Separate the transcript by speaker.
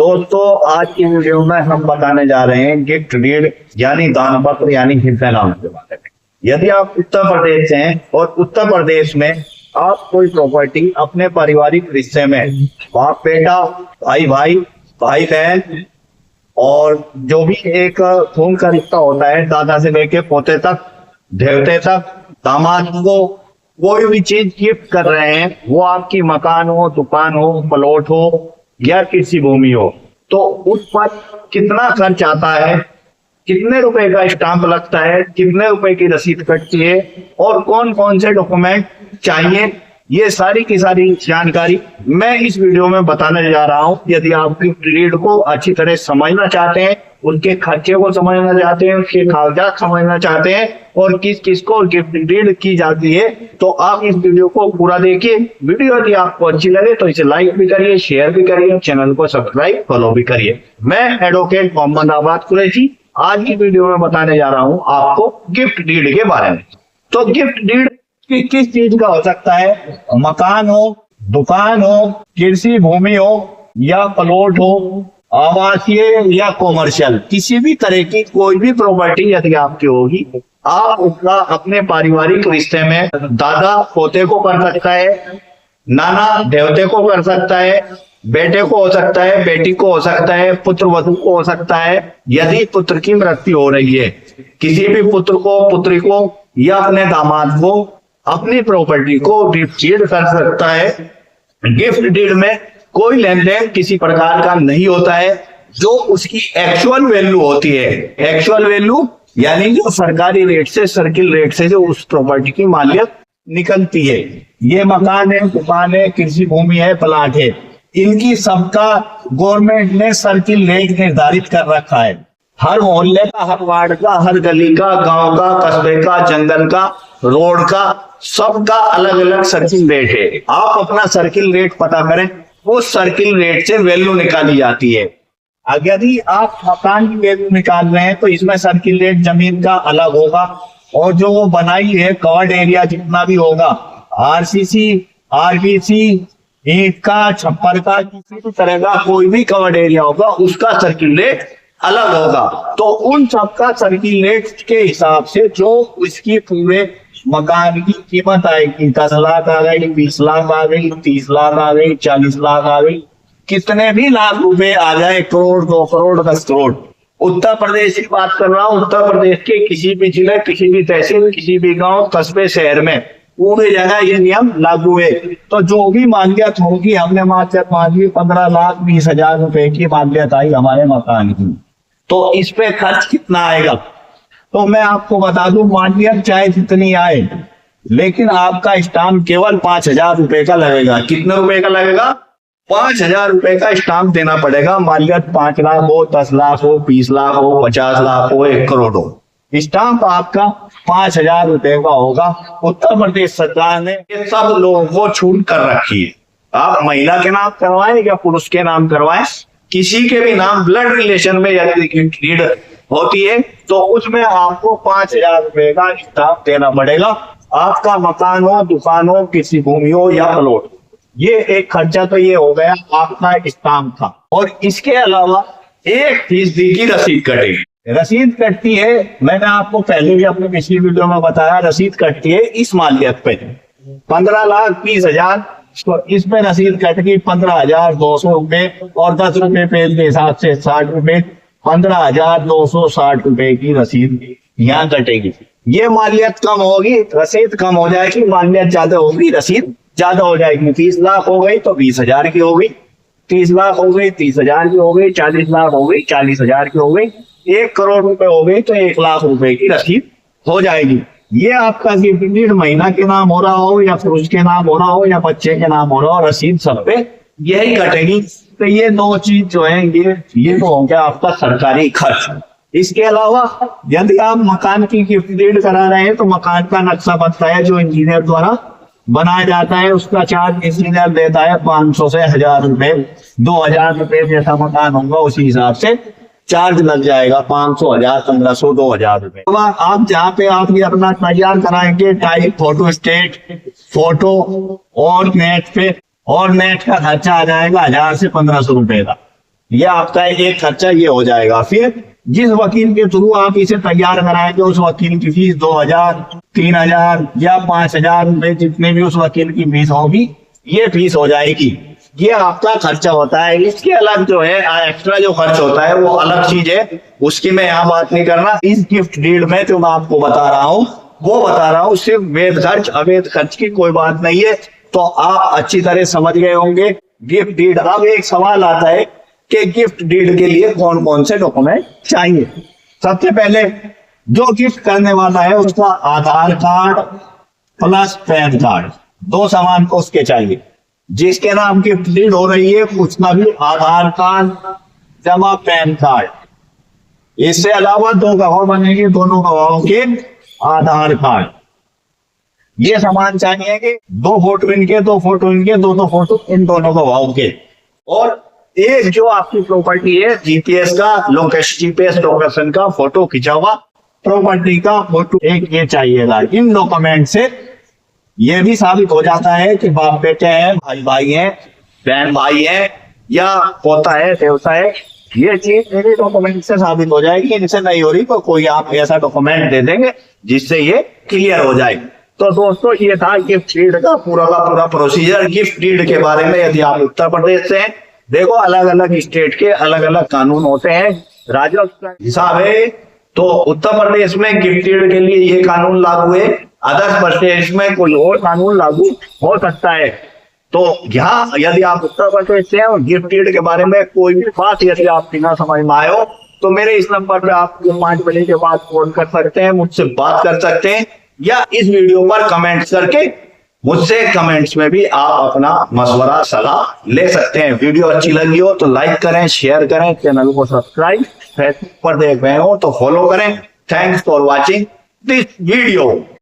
Speaker 1: दोस्तों, आज की वीडियो में हम बताने जा रहे हैं गिफ्ट डीड यानी दान पत्र यानी हिस्सा नाम के बारे में। यदि आप उत्तर प्रदेश से हैं और उत्तर प्रदेश में आप कोई प्रॉपर्टी अपने पारिवारिक रिश्ते में बाप बेटा, भाई भाई, भाई बहन और जो भी एक खून का रिश्ता होता है, दादा से लेके पोते तक, देवते तक, दामाद को कोई भी चीज गिफ्ट कर रहे हैं, वो आपकी मकान हो, दुकान हो, प्लॉट हो या कृषि भूमि हो, तो उस पर कितना खर्च आता है, कितने रुपए का स्टाम्प लगता है, कितने रुपए की रसीद कटती है और कौन कौन से डॉक्यूमेंट चाहिए, ये सारी की सारी जानकारी मैं इस वीडियो में बताने जा रहा हूं। यदि आप गिफ्ट डीड को अच्छी तरह समझना चाहते हैं, उनके खर्चे को समझना चाहते हैं, उसके कागजात समझना चाहते हैं और किस किस को गिफ्ट डीड की जाती है, तो आप इस वीडियो को पूरा देखिए। वीडियो यदि आपको अच्छी लगे तो इसे लाइक भी करिए, शेयर भी करिए, चैनल को सब्सक्राइब फॉलो भी करिए। मैं एडवोकेट मोहम्मद आबाद कुरैशी आज की वीडियो में बताने जा रहा हूं आपको गिफ्ट डीड के बारे में। तो गिफ्ट डीड किस चीज का हो सकता है? मकान हो, दुकान हो, कृषि भूमि हो या प्लॉट हो, आवासीय या कॉमर्शियल, किसी भी तरह की कोई भी प्रॉपर्टी यदि आपकी होगी, आप उसका अपने पारिवारिक रिश्ते में दादा पोते को कर सकता है, नाना देवते को कर सकता है, बेटे को हो सकता है, बेटी को हो सकता है, पुत्र वधू को हो सकता है। यदि पुत्र की मृत्यु हो रही है, किसी भी पुत्र को, पुत्री को या अपने दामाद को अपनी प्रॉपर्टी को गिफ्ट डीड कर सकता है। गिफ्ट डीड में कोई लेन देन किसी प्रकार का नहीं होता है। जो उसकी एक्चुअल वैल्यू होती है, एक्चुअल वैल्यू यानी जो सरकारी रेट से, सर्किल रेट से जो उस प्रॉपर्टी की मालियत निकलती है, ये मकान है, दुकान है, कृषि भूमि है, प्लाट है, इनकी सबका गवर्नमेंट ने सर्किल रेट निर्धारित कर रखा है। हर मोहल्ले का, हर वार्ड का, हर गली का, गांव का, कस्बे का, जंगल का, रोड का, सबका अलग अलग सर्किल रेट है। आप अपना सर्किल रेट पता करें, उस सर्किल रेट से वैल्यू निकाली जाती है। यदि आप मकान की वैल्यू निकाल रहे हैं तो इसमें सर्किल रेट जमीन का अलग होगा और जो वो बनाई है कवर्ड एरिया जितना भी होगा, आरसीसी, आरबीसी, ईंट का, छप्पर का, किसी भी तरह का कोई भी कवर्ड एरिया होगा, उसका सर्किल रेट अलग होगा। तो उन सबका सर्किल रेट के हिसाब से जो उसकी पूरे मकान की कीमत आएगी, 10 लाख आ गई, 20 लाख आ गई, 30 लाख आ गई, 40 लाख आ गई, कितने भी लाख रुपए आ जाए, करोड़, 2 करोड़, 10 करोड़। उत्तर प्रदेश की बात कर रहा हूँ, उत्तर प्रदेश के किसी भी जिले, किसी भी तहसील, किसी भी गांव, कस्बे, शहर में पूरी जगह ये नियम लागू है। तो जो भी मालियत होगी, हमने मालियत मांगी 15 लाख 20 हजार रुपए की मालियत आई हमारे मकान की, तो इस पे खर्च कितना आएगा? तो मैं आपको बता दूं, मालियत चाहे जितनी आए, लेकिन आपका स्टाम्प केवल 5,000 रुपए का लगेगा। कितने रुपए का लगेगा? 5,000 रुपए का स्टाम्प देना पड़ेगा। मालियत 5 लाख हो, 10 लाख हो, 20 लाख हो, 50 लाख हो, 1 करोड़ हो, स्टाम्प आपका 5,000 रुपए का होगा। उत्तर प्रदेश सरकार ने ये सब लोगों को छूट कर रखी है। आप महिला के नाम करवाएं या पुरुष के नाम करवाएं, किसी के भी नाम ब्लड रिलेशन में यदि गिफ्ट डीड होती है तो उसमें आपको 5,000 रुपए का स्टाम्प देना पड़ेगा। आपका मकान हो, दुकान हो, किसी भूमि हो या प्लॉट, ये एक खर्चा तो ये हो गया आपका स्टाम्प का। और इसके अलावा 1% की रसीद कटेगी। रसीद कटती है, मैंने आपको पहले भी अपनी पिछली वीडियो में बताया, रसीद कटती है इस मालियत पे 15 लाख 20 हजार, तो इसमें रसीद कटेगी 15,200 रुपए और 10 रुपए पेज के हिसाब से 60 रुपए, 15,260 रुपए की रसीद यहाँ कटेगी। ये मालियत कम होगी, रसीद कम हो जाएगी, मालियत ज्यादा होगी, रसीद ज्यादा हो जाएगी। 30 लाख हो गई तो 20,000 की हो गई, 30 लाख हो गई 30,000 की हो गई, 40 लाख हो गई 40,000 की हो गई, 1 करोड़ रुपए हो गई तो 1 लाख रुपए की रसीद हो जाएगी। ये आपका गिफ्ट डीड महिला के नाम हो रहा हो या पुरुष के नाम हो रहा हो या बच्चे के नाम हो रहा हो, रसीद सब पे यही कटेगी। तो ये 2 चीज जो है ये तो हो गया आपका सरकारी खर्च। इसके अलावा यदि आप मकान की गिफ्ट डीड करा रहे हैं तो मकान का नक्शा बनता है जो इंजीनियर द्वारा बनाया जाता है, उसका चार्ज इंजीनियर देता है 500 से 1,000 रुपए, 2,000 रुपए जैसा मकान होगा उसी हिसाब से चार्ज लग जाएगा, 500, 1,000, 1,500, 2,000 रुपए। आप जहाँ पे आप ये अपना तैयार कराएंगे टाइप, फोटो स्टेट, फोटो और नेट पे, और नेट का खर्चा आ जाएगा 1,000 से 1,500 रुपए का। ये आपका एक खर्चा ये हो जाएगा। फिर जिस वकील के थ्रू आप इसे तैयार कराएंगे उस वकील की फीस 2000, 3000 या 5000 रुपए, जितने भी उस वकील की फीस होगी, ये फीस हो जाएगी। ये आपका खर्चा होता है। इसके अलग जो है एक्स्ट्रा जो खर्च होता है वो अलग चीज है, उसकी मैं यहाँ बात नहीं करना। इस गिफ्ट डीड में जो मैं आपको बता रहा हूँ वो बता रहा हूँ, सिर्फ वेद खर्च अवैध खर्च की कोई बात नहीं है। तो आप अच्छी तरह समझ गए होंगे गिफ्ट डीड। अब एक सवाल आता है कि गिफ्ट डीड के लिए कौन कौन से डॉक्यूमेंट चाहिए। सबसे पहले जो गिफ्ट करने वाला है उसका आधार कार्ड प्लस पैन कार्ड, 2 सामान को उसके चाहिए। जिसके नाम गिफ्ट डीड हो रही है उसका भी आधार कार्ड जमा पैन कार्ड। इससे अलावा 2 गवाह बनेंगे, दोनों गवाहों के आधार कार्ड। ये सामान चाहिए कि 2 फोटो इनके, 2 फोटो इनके, 2 फोटो इन दोनों गवाहों के। और एक जो आपकी प्रॉपर्टी है जीपीएस का लोकेशन, जीपीएस लोकेशन का फोटो खिंचा हुआ प्रॉपर्टी का फोटो एक ये चाहिएगा। इन डॉक्यूमेंट से ये भी साबित हो जाता है कि बाप बेटे हैं, भाई भाई हैं, बहन भाई हैं या पोता है देवता है। ये चीज मेरे डॉक्यूमेंट से साबित हो जाएगी। इनसे नहीं हो रही तो कोई आप ऐसा डॉक्यूमेंट दे देंगे जिससे ये क्लियर हो जाए। तो दोस्तों ये था गिफ्ट डीड का पूरा प्रोसीजर। गिफ्ट डीड के बारे में यदि आप उत्तर प्रदेश से हैं, देखो अलग अलग स्टेट के अलग अलग कानून होते हैं, राज्यों का हिसाब है। तो उत्तर प्रदेश में गिफ्ट डीड के लिए ये कानून लागू है, अदर प्रदेश में कोई और कानून लागू हो सकता है। तो यहाँ यदि आप उत्तर प्रदेश से हैं और गिफ्ट डीड के बारे में कोई भी बात यदि आप बिना समझ में आए हो तो मेरे इस नंबर पे आप 5 बजे के बाद फोन कर सकते हैं, मुझसे बात कर सकते हैं, या इस वीडियो पर कमेंट करके मुझसे कमेंट्स में भी आप अपना मशवरा सलाह ले सकते हैं। वीडियो अच्छी लगी हो तो लाइक करें, शेयर करें, चैनल को सब्सक्राइब, फेसबुक पर देख रहे हो तो फॉलो करें। Thanks for watching this video.